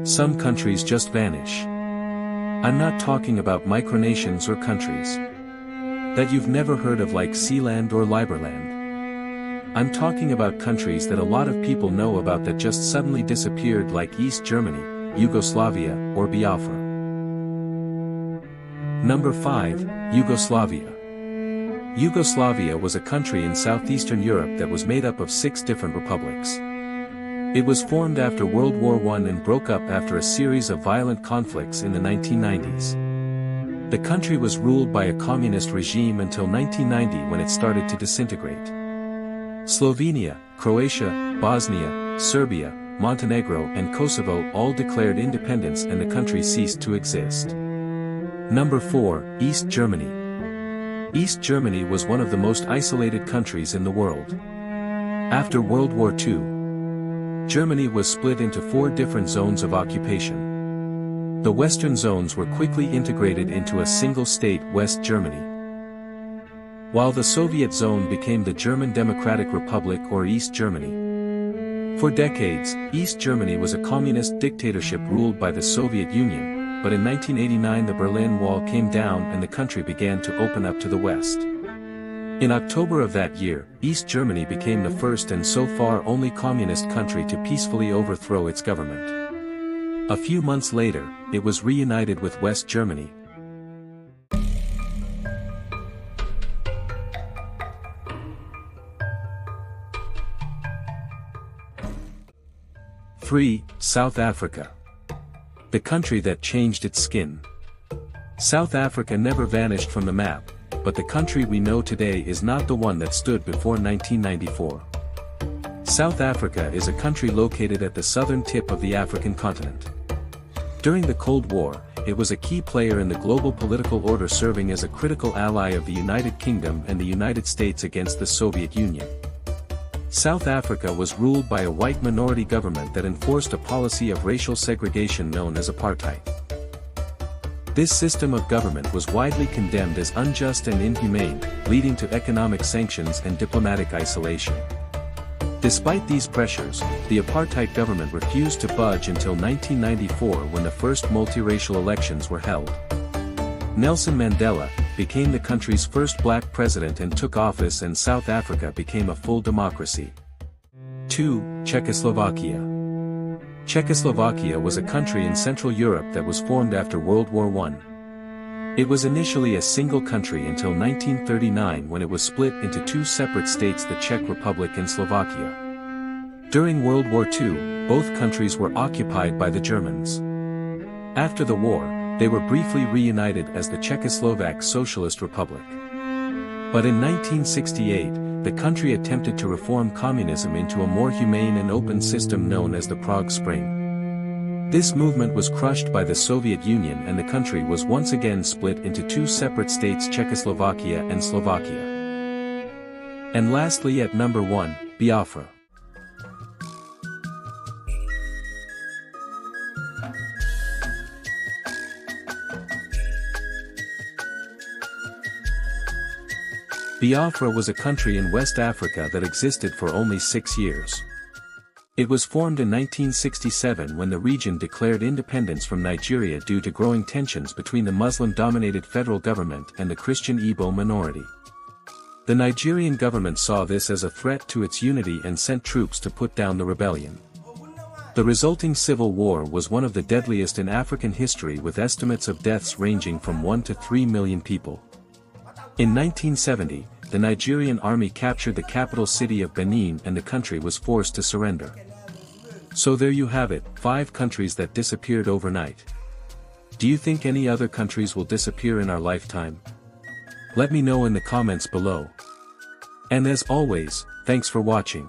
Some countries just vanish. I'm not talking about micronations or countries that you've never heard of like Sealand or Liberland. I'm talking about countries that a lot of people know about that just suddenly disappeared like East Germany, Yugoslavia, or Biafra. Number 5, Yugoslavia. Yugoslavia was a country in southeastern Europe that was made up of 6 different republics. It was formed after World War I and broke up after a series of violent conflicts in the 1990s. The country was ruled by a communist regime until 1990 when it started to disintegrate. Slovenia, Croatia, Bosnia, Serbia, Montenegro and Kosovo all declared independence and the country ceased to exist. Number 4, East Germany. East Germany was one of the most isolated countries in the world. After World War II, Germany was split into 4 different zones of occupation. The western zones were quickly integrated into a single state, West Germany, while the Soviet zone became the German Democratic Republic or East Germany. For decades, East Germany was a communist dictatorship ruled by the Soviet Union, but in 1989 the Berlin Wall came down and the country began to open up to the West. In October of that year, East Germany became the first and so far only communist country to peacefully overthrow its government. A few months later, it was reunited with West Germany. Three, South Africa. The country that changed its skin. South Africa never vanished from the map, but the country we know today is not the one that stood before 1994. South Africa is a country located at the southern tip of the African continent. During the Cold War, it was a key player in the global political order, serving as a critical ally of the United Kingdom and the United States against the Soviet Union. South Africa was ruled by a white minority government that enforced a policy of racial segregation known as apartheid. This system of government was widely condemned as unjust and inhumane, leading to economic sanctions and diplomatic isolation. Despite these pressures, the apartheid government refused to budge until 1994 when the first multiracial elections were held. Nelson Mandela became the country's first black president and took office, and South Africa became a full democracy. 2. Czechoslovakia. Czechoslovakia was a country in Central Europe that was formed after World War I. It was initially a single country until 1939 when it was split into 2 separate states, the Czech Republic and Slovakia. During World War II, both countries were occupied by the Germans. After the war, they were briefly reunited as the Czechoslovak Socialist Republic. But in 1968, the country attempted to reform communism into a more humane and open system known as the Prague Spring. This movement was crushed by the Soviet Union and the country was once again split into 2 separate states, Czechoslovakia and Slovakia. And lastly, at number 1, Biafra. Biafra was a country in West Africa that existed for only 6 years. It was formed in 1967 when the region declared independence from Nigeria due to growing tensions between the Muslim-dominated federal government and the Christian Igbo minority. The Nigerian government saw this as a threat to its unity and sent troops to put down the rebellion. The resulting civil war was one of the deadliest in African history, with estimates of deaths ranging from 1 to 3 million people. In 1970, the Nigerian army captured the capital city of Benin and the country was forced to surrender. So there you have it, 5 countries that disappeared overnight. Do you think any other countries will disappear in our lifetime? Let me know in the comments below. And as always, thanks for watching.